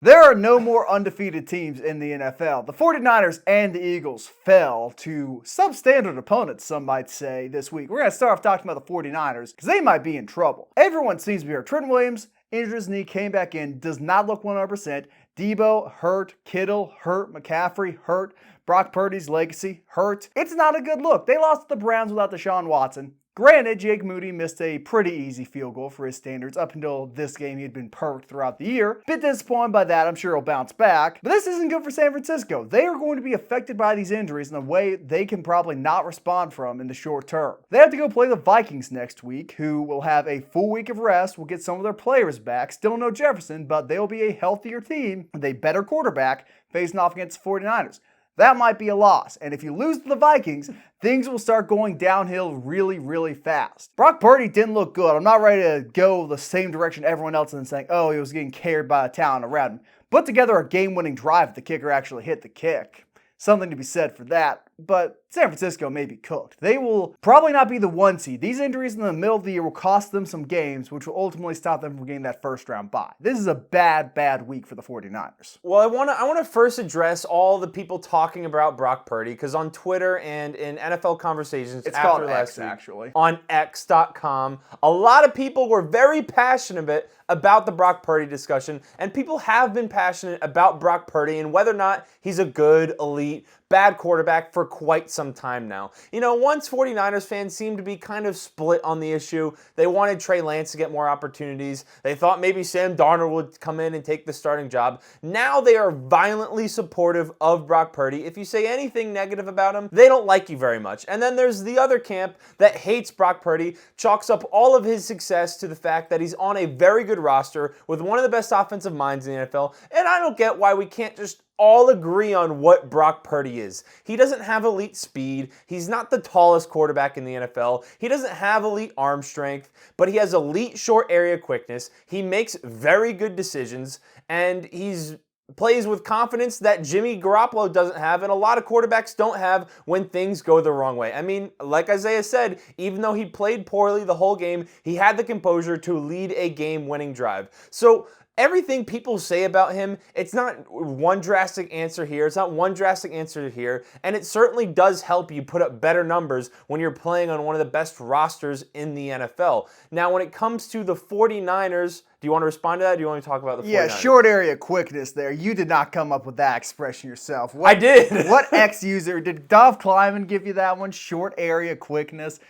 There are no more undefeated teams in the NFL. The 49ers and the Eagles fell to substandard opponents, some might say, this week. We're going to start off talking about the 49ers because they might be in trouble. Everyone seems to be hurt. Trent Williams injured his knee, came back in, does not look 100%. Debo hurt, Kittle hurt, McCaffrey hurt, Brock Purdy's legacy hurt. It's not a good look. They lost to the Browns without Deshaun Watson. Granted, Jake Moody missed a pretty easy field goal for his standards. Up until this game, he had been perfect throughout the year. Bit disappointed by that. I'm sure he'll bounce back. But this isn't good for San Francisco. They are going to be affected by these injuries in a way they can probably not respond from in the short term. They have to go play the Vikings next week, who will have a full week of rest, will get some of their players back. Still no Jefferson, but they'll be a healthier team with a better quarterback facing off against the 49ers. That might be a loss. And if you lose to the Vikings, things will start going downhill really, really fast. Brock Purdy didn't look good. I'm not ready to go the same direction everyone else and saying, oh, he was getting carried by the talent around him. Put together a game-winning drive if the kicker actually hit the kick. Something to be said for that, but San Francisco may be cooked. They will probably not be the 1 seed. These injuries in the middle of the year will cost them some games, which will ultimately stop them from getting that first round bye. This is a bad week for the 49ers. Well, I want to first address all the people talking about Brock Purdy, because on Twitter and in NFL conversations It's after called last X, week, actually. on X.com, a lot of people were very passionate about the Brock Purdy discussion, and people have been passionate about Brock Purdy and whether or not he's a good, elite, bad quarterback for quite some time now. You know, once 49ers fans seemed to be kind of split on the issue. They wanted Trey Lance to get more opportunities. They thought maybe Sam Darnold would come in and take the starting job. Now they are violently supportive of Brock Purdy. If you say anything negative about him, they don't like you very much. And then there's the other camp that hates Brock Purdy, chalks up all of his success to the fact that he's on a very good roster with one of the best offensive minds in the NFL. And I don't get why we can't just all agree on what Brock Purdy is. He doesn't have elite speed. He's not the tallest quarterback in the NFL. He doesn't have elite arm strength, but he has elite short area quickness. He makes very good decisions, and he's plays with confidence that Jimmy Garoppolo doesn't have, and a lot of quarterbacks don't have when things go the wrong way. I mean, like Isaiah said, even though he played poorly the whole game, he had the composure to lead a game-winning drive. So everything people say about him, it's not one drastic answer here, it's not one drastic answer here, and it certainly does help you put up better numbers when you're playing on one of the best rosters in the NFL. Now, when it comes to the 49ers, do you want to respond to that, or do you want to talk about the 49ers? Yeah, short area quickness there. You did not come up with that expression yourself. I did. What X user, did Dov Kleiman give you that one? Short area quickness?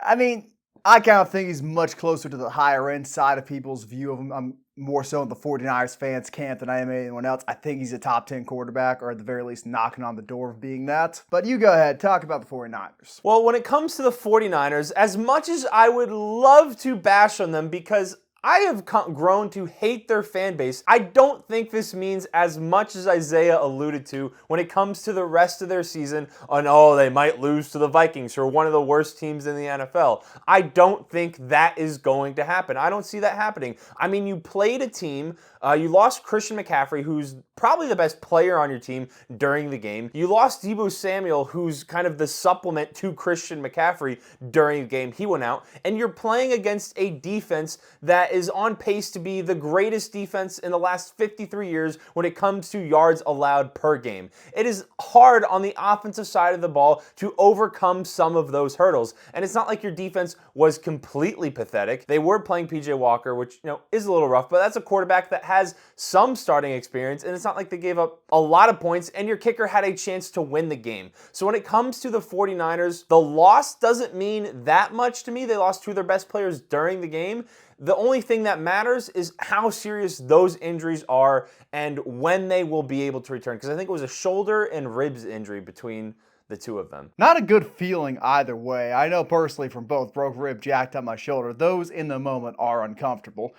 I mean, I kind of think he's much closer to the higher end side of people's view of him. I'm more so in the 49ers fans camp than I am anyone else. I think he's a top 10 quarterback, or at the very least knocking on the door of being that. But you go ahead, talk about the 49ers. Well, when it comes to the 49ers, as much as I would love to bash on them because I have grown to hate their fan base, I don't think this means as much as Isaiah alluded to when it comes to the rest of their season on, oh, they might lose to the Vikings, who are one of the worst teams in the NFL. I don't think that is going to happen. I don't see that happening. I mean, you played a team, you lost Christian McCaffrey, who's probably the best player on your team during the game. You lost Debo Samuel, who's kind of the supplement to Christian McCaffrey during the game. He went out. And you're playing against a defense that is on pace to be the greatest defense in the last 53 years when it comes to yards allowed per game. It is hard on the offensive side of the ball to overcome some of those hurdles. And it's not like your defense was completely pathetic. They were playing PJ Walker, which, is a little rough, but that's a quarterback that has some starting experience, and it's not like they gave up a lot of points, and your kicker had a chance to win the game. So when it comes to the 49ers, the loss doesn't mean that much to me. They lost two of their best players during the game. The only thing that matters is how serious those injuries are and when they will be able to return, because I think it was a shoulder and ribs injury between the two of them. Not a good feeling either way. I know personally from both, broke rib, jacked up my shoulder. Those in the moment are uncomfortable.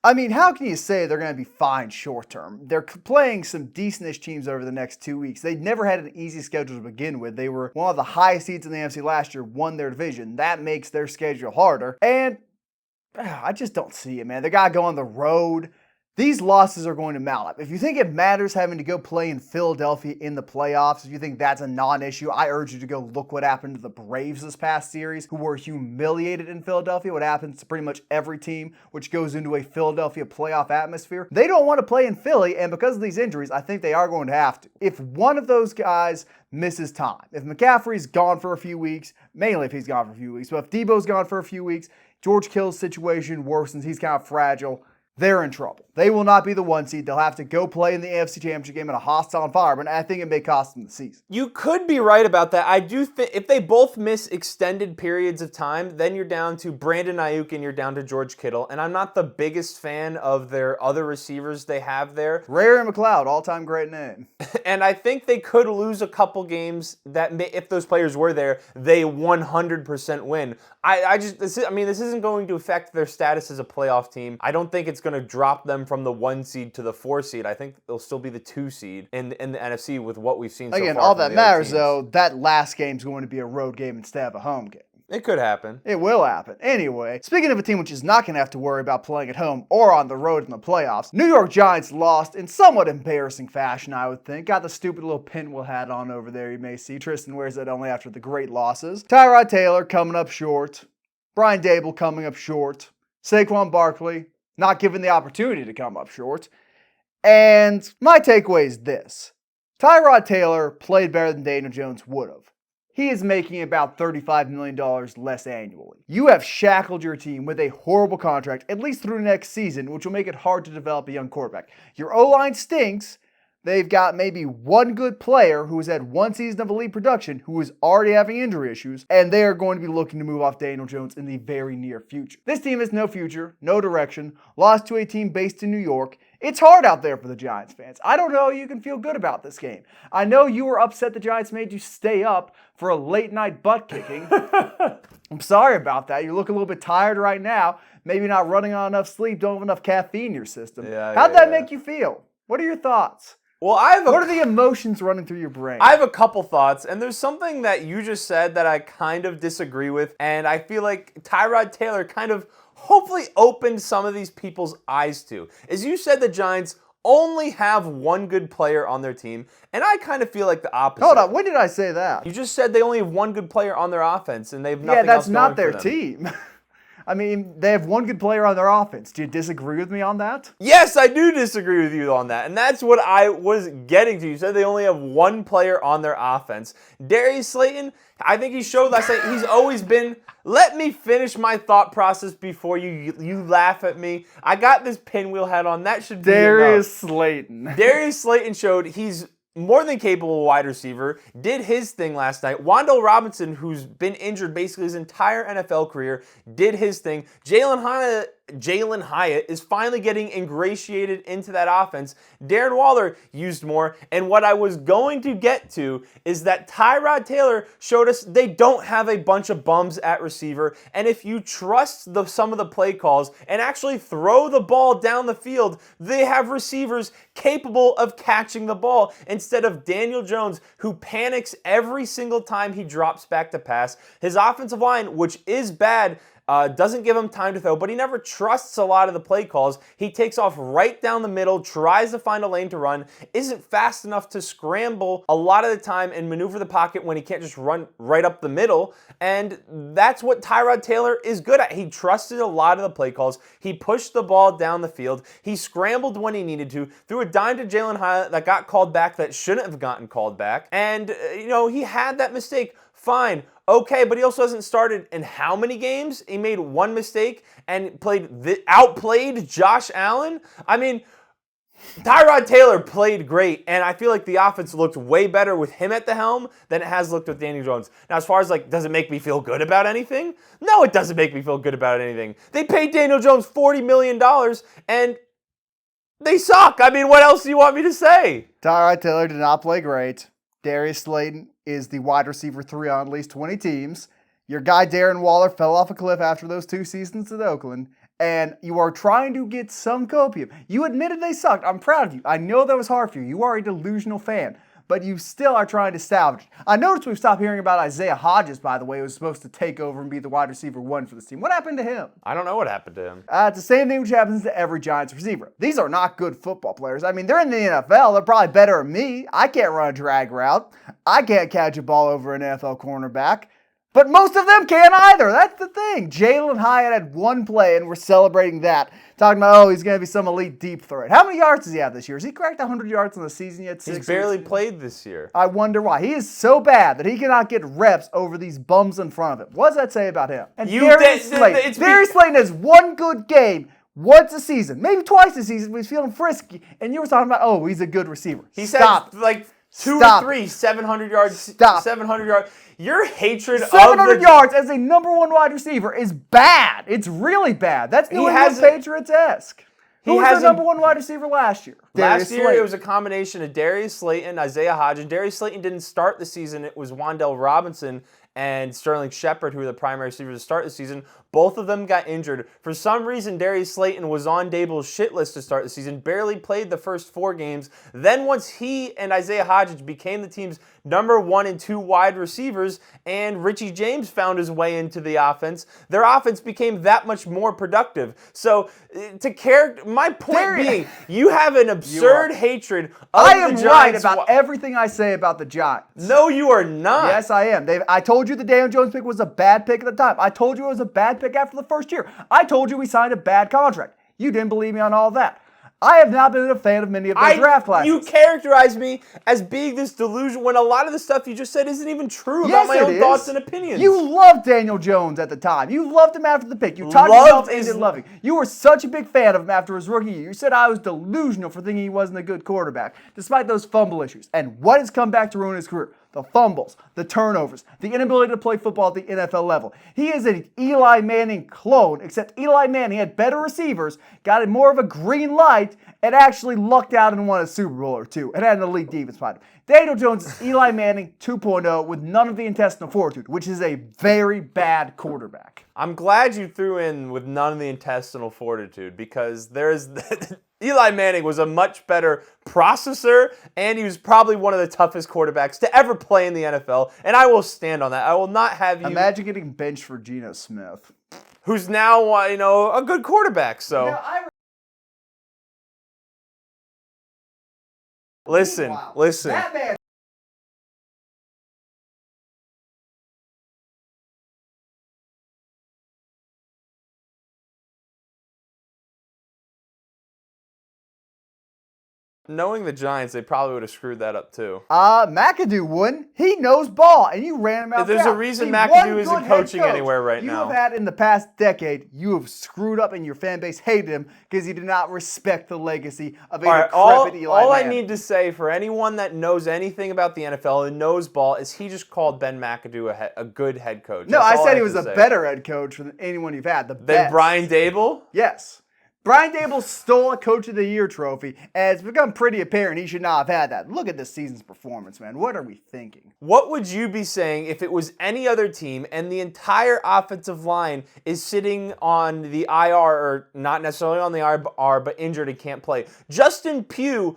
I mean, how can you say they're going to be fine short term? They're playing some decentish teams over the next 2 weeks. They never had an easy schedule to begin with. They were one of the highest seeds in the NFC last year, won their division. That makes their schedule harder. And I just don't see it, man. They got to go on the road these losses are going to mount up. If you think it matters having to go play in Philadelphia in the playoffs, if you think that's a non-issue, I urge you to go look what happened to the Braves this past series, who were humiliated in Philadelphia. What happens to pretty much every team which goes into a Philadelphia playoff atmosphere. They don't want to play in Philly, and because of these injuries, I think they are going to have to. If one of those guys misses time, if McCaffrey's gone for a few weeks, mainly if he's gone for a few weeks, but if Debo's gone for a few weeks, George Kittle's situation worsens, he's kind of fragile, they're in trouble. They will not be the 1 seed. They'll have to go play in the AFC Championship game in a hostile environment. And I think it may cost them the season. You could be right about that. I do think if they both miss extended periods of time, then you're down to Brandon Ayuk and you're down to George Kittle. And I'm not the biggest fan of their other receivers they have there. Ray and McLeod, all-time great name. And I think they could lose a couple games that if those players were there, they 100% win. This isn't going to affect their status as a playoff team. I don't think it's going to drop them from the 1 seed to the 4 seed. I think they'll still be the 2 seed in the NFC with what we've seen so far. Again, all that matters, though, that last game's going to be a road game instead of a home game. It could happen. It will happen. Anyway, speaking of a team which is not going to have to worry about playing at home or on the road in the playoffs, New York Giants lost in somewhat embarrassing fashion, I would think. Got the stupid little pinwheel hat on over there, you may see. Tristan wears that only after the great losses. Tyrod Taylor coming up short. Brian Dable coming up short. Saquon Barkley not given the opportunity to come up short. And my takeaway is this. Tyrod Taylor played better than Daniel Jones would have. He is making about $35 million less annually. You have shackled your team with a horrible contract, at least through next season, which will make it hard to develop a young quarterback. Your O-line stinks. They've got maybe one good player who has had 1 season of elite production who is already having injury issues, and they are going to be looking to move off Daniel Jones in the very near future. This team has no future, no direction, lost to a team based in New York. It's hard out there for the Giants fans. I don't know you can feel good about this game. I know you were upset the Giants made you stay up for a late night butt kicking. I'm sorry about that. You look a little bit tired right now. Maybe not running on enough sleep, don't have enough caffeine in your system. How'd that make you feel? What are your thoughts? Well, what are the emotions running through your brain? I have a couple thoughts, and there's something that you just said that I kind of disagree with, and I feel like Tyrod Taylor kind of hopefully opened some of these people's eyes to. As you said, the Giants only have one good player on their team, and I kind of feel like the opposite. Hold on, when did I say that? You just said they only have one good player on their offense, and they have nothing else going for them. Yeah, that's not their team. I mean, they have one good player on their offense. Do you disagree with me on that? Yes, I do disagree with you on that. And that's what I was getting to. You said they only have one player on their offense. Darius Slayton, I think he showed last night, he's always been... Let me finish my thought process before you laugh at me. I got this pinwheel hat on. That should be Darius Slayton. Darius Slayton showed he's more than capable wide receiver, did his thing last night. Wan'Dale Robinson, who's been injured basically his entire NFL career, did his thing. Jalen Hyatt is finally getting ingratiated into that offense. Darren Waller used more. And what I was going to get to is that Tyrod Taylor showed us they don't have a bunch of bums at receiver. And if you trust some of the play calls and actually throw the ball down the field, they have receivers capable of catching the ball instead of Daniel Jones, who panics every single time he drops back to pass. His offensive line, which is bad, doesn't give him time to throw, but he never trusts a lot of the play calls. He takes off right down the middle, tries to find a lane to run, isn't fast enough to scramble a lot of the time and maneuver the pocket when he can't just run right up the middle. And that's what Tyrod Taylor is good at. He trusted a lot of the play calls. He pushed the ball down the field. He scrambled when he needed to, threw a dime to Jalen Hyatt that got called back that shouldn't have gotten called back. And, he had that mistake. Fine. Okay, but he also hasn't started in how many games? He made one mistake and outplayed Josh Allen? I mean, Tyrod Taylor played great, and I feel like the offense looked way better with him at the helm than it has looked with Daniel Jones. Now, as far as, does it make me feel good about anything? No, it doesn't make me feel good about anything. They paid Daniel Jones $40 million, and they suck. I mean, what else do you want me to say? Tyrod Taylor did not play great. Darius Slayton is the wide receiver 3 on at least 20 teams. Your guy Darren Waller fell off a cliff after those 2 seasons at Oakland, and you are trying to get some copium. You admitted they sucked. I'm proud of you. I know that was hard for you. You are a delusional fan. but you still are trying to salvage it. I noticed we've stopped hearing about Isaiah Hodgins, by the way, who was supposed to take over and be the wide receiver 1 for this team. What happened to him? I don't know what happened to him. It's the same thing which happens to every Giants receiver. These are not good football players. I mean, they're in the NFL. They're probably better than me. I can't run a drag route. I can't catch a ball over an NFL cornerback. But most of them can't either. That's the thing. Jalen Hyatt had one play, and we're celebrating that. Talking about, he's going to be some elite deep threat. How many yards does he have this year? Has he cracked 100 yards in the season yet? He's barely played this year. I wonder why. He is so bad that he cannot get reps over these bums in front of him. What does that say about him? And Darius Slayton has one good game once a season, maybe twice a season, but he's feeling frisky. And you were talking about, he's a good receiver. He's had like 2 or 3 700 yards. 700 yards. Your hatred of 700 yards as a number 1 wide receiver is bad. It's really bad. That's New England Patriots-esque. Who was the number 1 wide receiver last year? Last year, it was a combination of Darius Slayton, Isaiah Hodgins. Darius Slayton didn't start the season. It was Wan'Dale Robinson and Sterling Shepard, who were the primary receivers to start the season. Both of them got injured. For some reason, Darius Slayton was on Dable's shit list to start the season, barely played the first 4 games. Then once he and Isaiah Hodgins became the team's number 1 and 2 wide receivers, and Richie James found his way into the offense, their offense became that much more productive. So, my point being, you have an absurd hatred of the Giants. I am right about everything I say about the Giants. No, you are not. Yes, I am. I told you the Daniel Jones pick was a bad pick at the time. I told you it was a bad pick after the first year. I told you we signed a bad contract. You didn't believe me on all that. I have not been a fan of many of their draft classes. You characterize me as being this delusion when a lot of the stuff you just said isn't even true about my own thoughts and opinions. You loved Daniel Jones at the time. You loved him after the pick. You talked yourself into loving. You were such a big fan of him after his rookie year. You said I was delusional for thinking he wasn't a good quarterback, despite those fumble issues. And what has come back to ruin his career? The fumbles, the turnovers, the inability to play football at the NFL level. He is an Eli Manning clone, except Eli Manning had better receivers, got more of a green light, and actually lucked out and won a Super Bowl or 2, and had an elite defense behind him. Daniel Jones is Eli Manning 2.0 with none of the intestinal fortitude, which is a very bad quarterback. I'm glad you threw in with none of the intestinal fortitude, because there's Eli Manning was a much better processor, and he was probably one of the toughest quarterbacks to ever play in the NFL, and I will stand on that. I will not have you... Imagine getting benched for Geno Smith. Who's now, a good quarterback, so... Listen. That man... Knowing the Giants, they probably would have screwed that up too. Macadoo wouldn't. He knows ball, and you ran him out. There's a reason Macadoo isn't coaching anywhere right now. You have had in the past decade, you have screwed up, and your fan base hated him because he did not respect the legacy of a decrepit Eli Manning. All I need to say for anyone that knows anything about the NFL and knows ball is he just called Ben McAdoo a good head coach. No, I said he was a better head coach than anyone you've had. Than Brian Dable? Yes. Brian Dable stole a Coach of the Year trophy, and it's become pretty apparent he should not have had that. Look at this season's performance, man. What are we thinking? What would you be saying if it was any other team and the entire offensive line is sitting on the IR, or not necessarily on the IR, but injured and can't play? Justin Pugh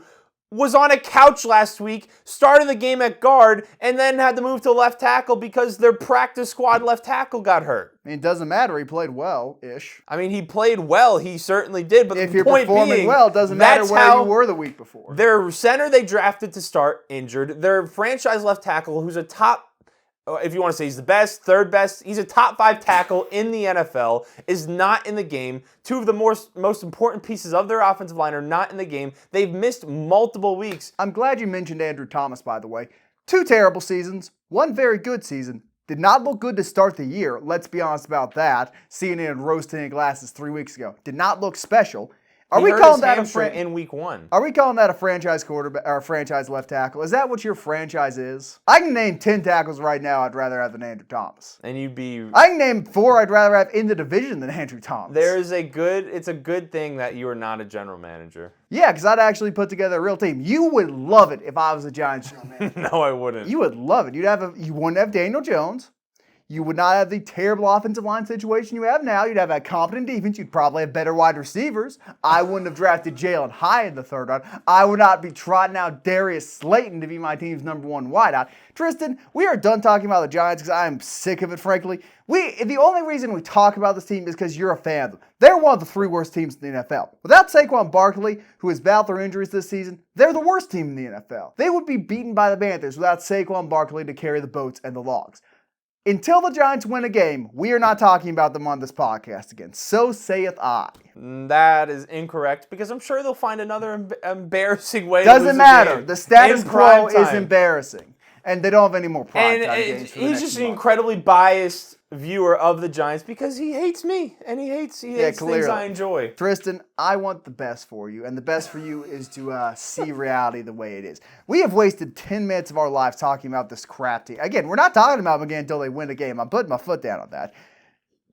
was on a couch last week, started the game at guard, and then had to move to left tackle because their practice squad left tackle got hurt. I mean, it doesn't matter. He played well-ish. I mean, he played well. He certainly did. But if the you're point performing being, well, it doesn't matter where you were the week before. Their center they drafted to start injured. Their franchise left tackle, who's a top, if you want to say he's the best, third best, he's a top 5 tackle in the NFL, is not in the game. 2 of the most important pieces of their offensive line are not in the game. They've missed multiple weeks. I'm glad you mentioned Andrew Thomas, by the way. 2 terrible seasons, 1 very good season. Did not look good to start the year. Let's be honest about that. Seeing it in rose-tinted glasses 3 weeks ago. Did not look special. Are we calling that in week 1? Are we calling that a franchise quarterback or a franchise left tackle? Is that what your franchise is? I can name 10 tackles right now I'd rather have than Andrew Thomas. And you'd be... I can name 4 I'd rather have in the division than Andrew Thomas. It's a good thing that you are not a general manager. Yeah, because I'd actually put together a real team. You would love it if I was a Giants general manager. No, I wouldn't. You would love it. You wouldn't have Daniel Jones. You would not have the terrible offensive line situation you have now. You'd have a competent defense. You'd probably have better wide receivers. I wouldn't have drafted Jalen high in the third round. I would not be trotting out Darius Slayton to be my team's number one wideout. Tristan, we are done talking about the Giants because I am sick of it, frankly. The only reason we talk about this team is because you're a fan of them. They're one of the 3 worst teams in the NFL. Without Saquon Barkley, who has battled through injuries this season, they're the worst team in the NFL. They would be beaten by the Panthers without Saquon Barkley to carry the boats and the logs. Until the Giants win a game, we are not talking about them on this podcast again. So saith I. That is incorrect because I'm sure they'll find another embarrassing way to lose Doesn't matter. a game The status in quo prime is time. embarrassing. And they don't have any more prime And time games for the he's next just an month. incredibly biased viewer of the Giants because he hates me and he hates things clearly. I enjoy. Tristan, I want the best for you, and the best for you is to see reality the way it is. We have wasted 10 minutes of our lives talking about this crap team. Again, we're not talking about them again until they win a game. I'm putting my foot down on that.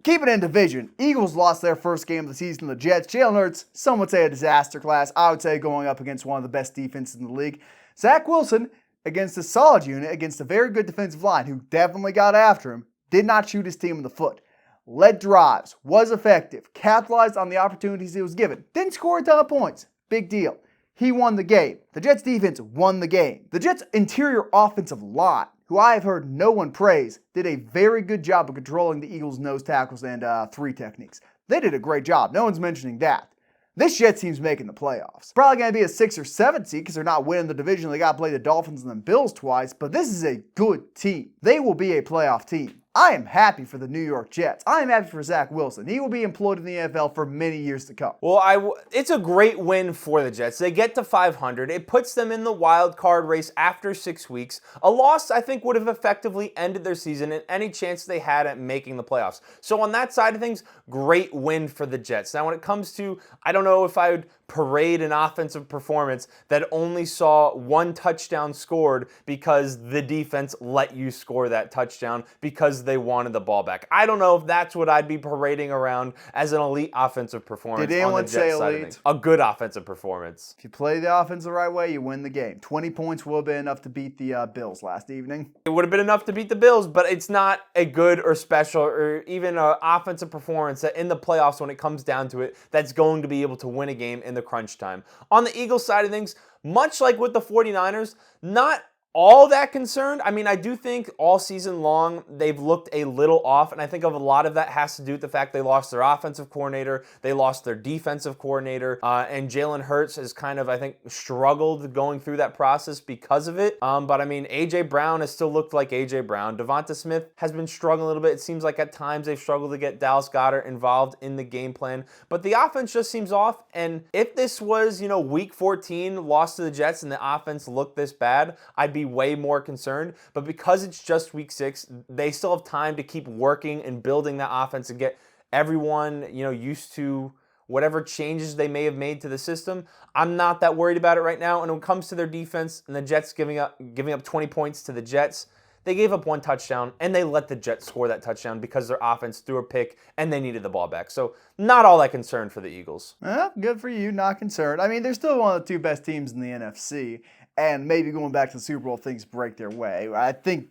Keep it in division. Eagles lost their first game of the season to the Jets. Jalen Hurts, some would say a disaster class. I would say going up against one of the best defenses in the league. Zach Wilson, against a solid unit, against a very good defensive line who definitely got after him, did not shoot his team in the foot. Led drives, was effective, capitalized on the opportunities he was given. Didn't score a ton of points. Big deal. He won the game. The Jets defense won the game. The Jets interior offensive line, who I have heard no one praise, did a very good job of controlling the Eagles' nose tackles and 3 techniques. They did a great job. No one's mentioning that. This Jets team's making the playoffs. Probably going to be a 6 or 7 seed because they're not winning the division. They got to play the Dolphins and the Bills twice, but this is a good team. They will be a playoff team. I am happy for the New York Jets. I am happy for Zach Wilson. He will be employed in the NFL for many years to come. Well, it's a great win for the Jets. They get to 500. It puts them in the wild card race after 6 weeks. A loss, I think, would have effectively ended their season and any chance they had at making the playoffs. So on that side of things, great win for the Jets. Now, when it comes to, I don't know if I would parade an offensive performance that only saw 1 touchdown scored because the defense let you score that touchdown because they wanted the ball back. I don't know if that's what I'd be parading around as an elite offensive performance. Did anyone on the say Jets side of elite? things. A good offensive performance. If you play the offense the right way, you win the game. 20 points will have been enough to beat the Bills last evening. It would have been enough to beat the Bills, but it's not a good or special or even an offensive performance that in the playoffs, when it comes down to it, that's going to be able to win a game in the crunch time. On the Eagles side of things, much like with the 49ers, not all that concerned. I mean, I do think all season long they've looked a little off, and I think a lot of that has to do with the fact they lost their offensive coordinator, they lost their defensive coordinator, and Jalen Hurts has kind of, I think, struggled going through that process because of it. But I mean, A.J. Brown has still looked like A.J. Brown. Devonta Smith has been struggling a little bit. It seems like at times they've struggled to get Dallas Goedert involved in the game plan, but the offense just seems off. And if this was, week 14, lost to the Jets, and the offense looked this bad, I'd be way more concerned. But because it's just week 6, they still have time to keep working and building that offense and get everyone, used to whatever changes they may have made to the system. I'm not that worried about it right now. And when it comes to their defense and the Jets giving up 20 points to the Jets, they gave up 1 touchdown and they let the Jets score that touchdown because their offense threw a pick and they needed the ball back. So not all that concerned for the Eagles. Well, good for you, not concerned. I mean, they're still one of the 2 best teams in the NFC. And maybe going back to the Super Bowl, things break their way. I think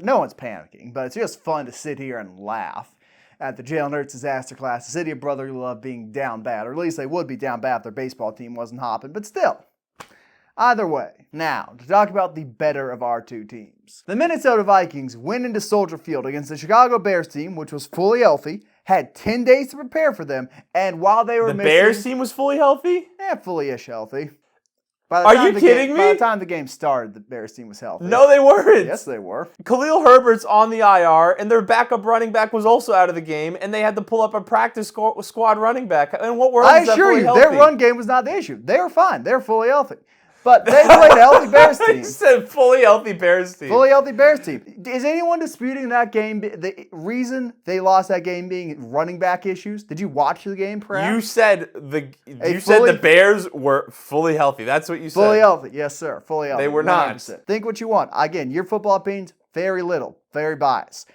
no one's panicking, but it's just fun to sit here and laugh at the Jalen Hurts disaster class. The city of brotherly love being down bad, or at least they would be down bad if their baseball team wasn't hopping, but still. Either way, now to talk about the better of our 2 teams. The Minnesota Vikings went into Soldier Field against the Chicago Bears team, which was fully healthy, had 10 days to prepare for them, and while they were The Bears team was fully healthy? Fully-ish healthy. Are you kidding me? By the time the game started, the Bears team was healthy. No, they weren't. Yes, they were. Khalil Herbert's on the IR, and their backup running back was also out of the game, and they had to pull up a practice squad running back. And what world is that assure fully you, healthy? their run game was not the issue. They were fine. They were fully healthy. But they played a healthy Bears team. You said fully healthy Bears team. Fully healthy Bears team. Is anyone disputing that game? The reason they lost that game being running back issues? Did you watch the game, perhaps? You said the Bears were fully healthy. That's what you said. Fully healthy. Yes, sir. Fully healthy. They were not. 100%. Think what you want. Again, your football opinions, very little. Very biased.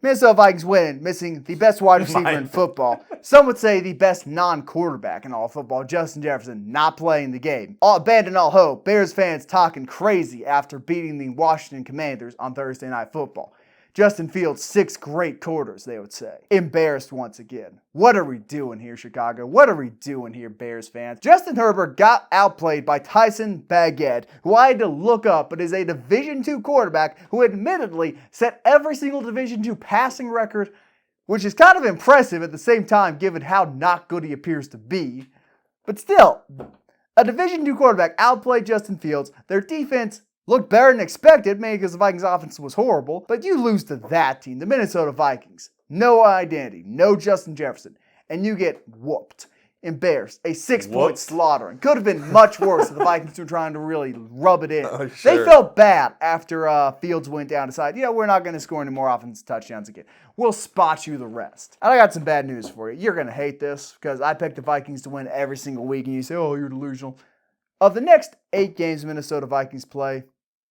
Minnesota Vikings win, missing the best wide receiver in football. Some would say the best non-quarterback in all of football, Justin Jefferson, not playing the game. Abandon all hope. Bears fans talking crazy after beating the Washington Commanders on Thursday Night Football. Justin Fields, 6 great quarters, they would say. Embarrassed once again. What are we doing here, Chicago? What are we doing here, Bears fans? Justin Herbert got outplayed by Tyson Bagent, who I had to look up, but is a Division II quarterback who admittedly set every single Division II passing record, which is kind of impressive at the same time given how not good he appears to be. But still, a Division II quarterback outplayed Justin Fields. Their defense looked better than expected, maybe because the Vikings offense was horrible, but you lose to that team, the Minnesota Vikings. No identity, no Justin Jefferson, and you get whooped, embarrassed, a 6-point slaughtering. Could have been much worse if the Vikings were trying to really rub it in. Sure. They felt bad after Fields went down and decided, we're not going to score any more offensive touchdowns again. We'll spot you the rest. And I got some bad news for you. You're going to hate this because I picked the Vikings to win every single week, and you say, oh, you're delusional. Of the next 8 games Minnesota Vikings play,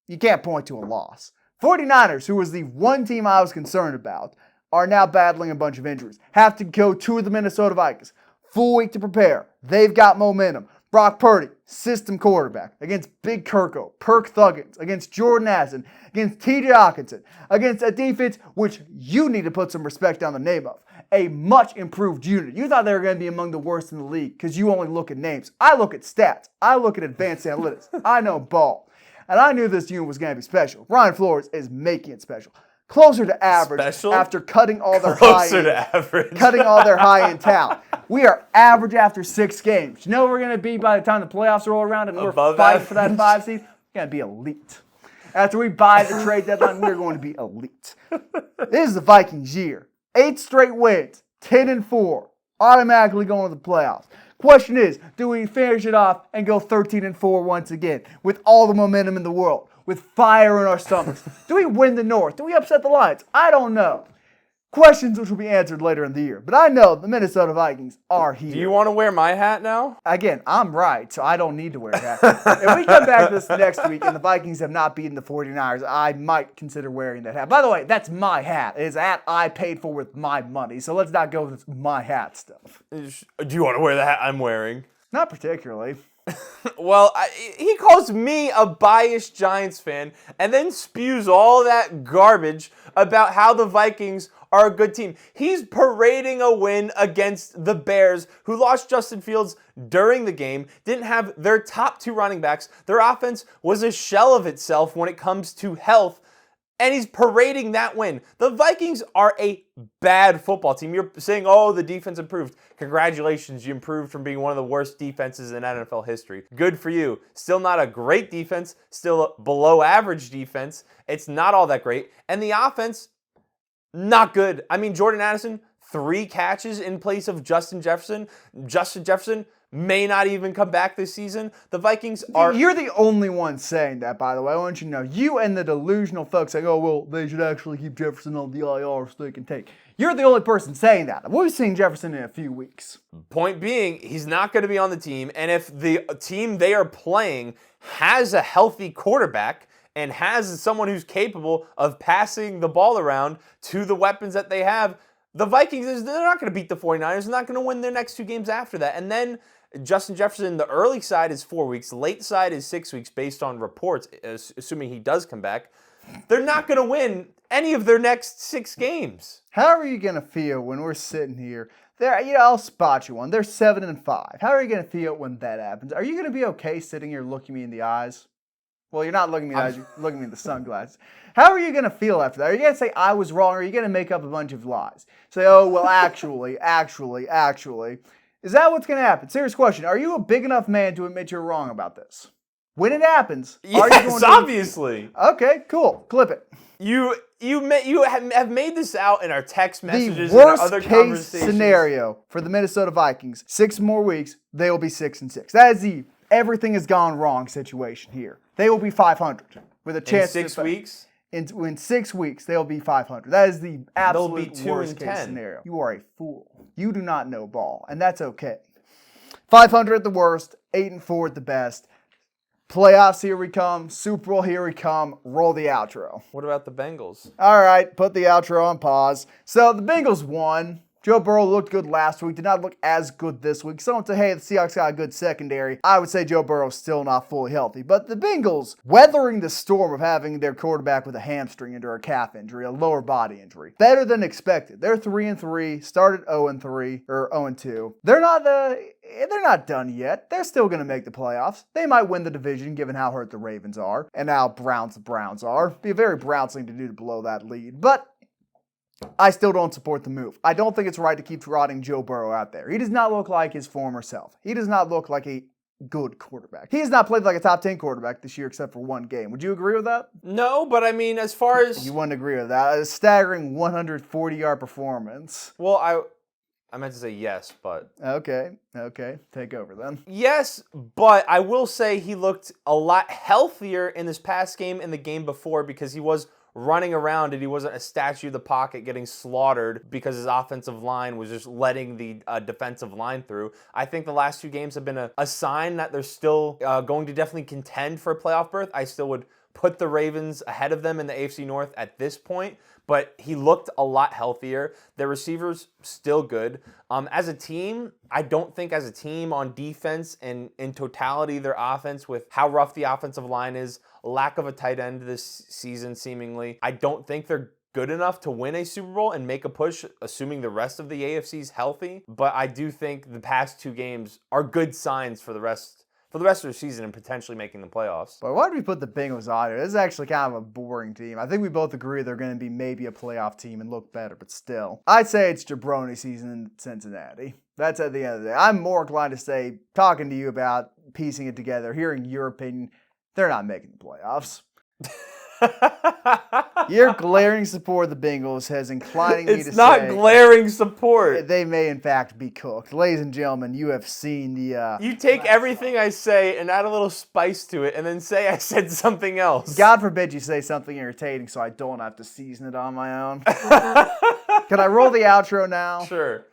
you can't point to a loss. 49ers, who was the one team I was concerned about, are now battling a bunch of injuries. Have to go to the Minnesota Vikings. Full week to prepare. They've got momentum. Brock Purdy, system quarterback, against Big Kirko, Perk Thuggins, against Jordan Addison, against TJ Hawkinson, against a defense which you need to put some respect on the name of. A much improved unit. You thought they were going to be among the worst in the league because you only look at names. I look at stats. I look at advanced analytics. I know ball. And I knew this unit was going to be special. Ryan Flores is making it special. Closer to average after cutting all their high-end talent. We are average after 6 games. You know what we're going to be by the time the playoffs roll around and we're fighting for that 5 seed? We're going to be elite. After we buy the trade deadline, we're going to be elite. This is the Vikings year. 8 straight wins, 10-4, automatically going to the playoffs. Question is, do we finish it off and go 13-4 once again with all the momentum in the world, with fire in our stomachs? Do we win the North? Do we upset the Lions? I don't know. Questions which will be answered later in the year. But I know the Minnesota Vikings are here. Do you want to wear my hat now? Again, I'm right, so I don't need to wear a hat. If we come back to this next week and the Vikings have not beaten the 49ers, I might consider wearing that hat. By the way, that's my hat. It is a hat I paid for with my money, so let's not go with my hat stuff. Do you want to wear the hat I'm wearing? Not particularly. Well, he calls me a biased Giants fan and then spews all that garbage about how the Vikings are a good team. He's parading a win against the Bears, who lost Justin Fields during the game, didn't have their top 2 running backs. Their offense was a shell of itself when it comes to health, and he's parading that win. The Vikings are a bad football team. You're saying, oh, the defense improved. Congratulations, you improved from being one of the worst defenses in NFL history. Good for you. Still not a great defense, still a below average defense. It's not all that great. And the offense, not good. I mean, Jordan Addison, 3 catches in place of Justin Jefferson. Justin Jefferson may not even come back this season. The Vikings are... You're the only one saying that, by the way. I want you to know. You and the delusional folks saying, oh, well, they should actually keep Jefferson on the IR so they can take. You're the only person saying that. We'll be seeing Jefferson in a few weeks. Point being, he's not going to be on the team. And if the team they are playing has a healthy quarterback and has someone who's capable of passing the ball around to the weapons that they have, the Vikings, they're not going to beat the 49ers. They're not going to win their next 2 games after that. And then Justin Jefferson, the early side is 4 weeks. Late side is 6 weeks based on reports, assuming he does come back. They're not going to win any of their next 6 games. How are you going to feel when we're sitting here? I'll spot you one. They're 7-5. How are you going to feel when that happens? Are you going to be okay sitting here looking me in the eyes? Well, you're not looking me in the eyes. You're looking me in the sunglasses. How are you going to feel after that? Are you going to say I was wrong, or are you going to make up a bunch of lies? Say, oh, well, actually. Is that what's going to happen? Serious question. Are you a big enough man to admit you're wrong about this? When it happens, yes, are you going to... obviously. Okay, cool. Clip it. You have made this out in our text messages and our other conversations. conversations. The worst case scenario for the Minnesota Vikings, 6 more weeks, they will be 6-6. That is the everything has gone wrong situation here. They will be 500 with a chance. In 6 weeks? In 6 weeks, they'll be 500. That is the absolute They'll be 2 worst and case 10. scenario. You are a fool. You do not know ball, and that's okay. 500 at the worst, 8-4 at the best. Playoffs, here we come. Super Bowl, here we come. Roll the outro. What about the Bengals? All right, put the outro on pause. So the Bengals won. Joe Burrow looked good last week, did not look as good this week. Someone say, hey, the Seahawks got a good secondary. I would say Joe Burrow's still not fully healthy. But the Bengals, weathering the storm of having their quarterback with a hamstring injury or a calf injury, a lower body injury, better than expected. They're 3-3, started 0-3 or 0-2. They're not done yet. They're still going to make the playoffs. They might win the division given how hurt the Ravens are and how the Browns are. Be a very Browns thing to do to blow that lead. But I still don't support the move. I don't think it's right to keep trotting Joe Burrow out there. He does not look like his former self. He does not look like a good quarterback. He has not played like a top 10 quarterback this year except for one game. Would you agree with that? No, but I mean, as far as... You wouldn't agree with that. A staggering 140-yard performance. Well, I meant to say yes, but... Okay. Take over then. Yes, but I will say he looked a lot healthier in this past game and the game before because he was running around and he wasn't a statue of the pocket getting slaughtered because his offensive line was just letting the defensive line through. I think the last 2 games have been a sign that they're still going to definitely contend for a playoff berth. I still would put the Ravens ahead of them in the AFC North at this point, but he looked a lot healthier. Their receivers still good. As a team, I don't think as a team on defense and in totality their offense with how rough the offensive line is, lack of a tight end this season seemingly, I don't think they're good enough to win a Super Bowl and make a push, assuming the rest of the AFC is healthy. But I do think the past 2 games are good signs for the rest of the season and potentially making the playoffs. But why did we put the Bengals on here? This is actually kind of a boring team. I think we both agree they're going to be maybe a playoff team and look better, but still. I'd say it's jabroni season in Cincinnati. That's at the end of the day. I'm more inclined to say, talking to you about piecing it together, hearing your opinion, they're not making the playoffs. Your glaring support of the Bengals has inclining me to say... It's not glaring support. They may, in fact, be cooked. Ladies and gentlemen, you have seen the... You take everything I say and add a little spice to it and then say I said something else. God forbid you say something irritating so I don't have to season it on my own. Can I roll the outro now? Sure.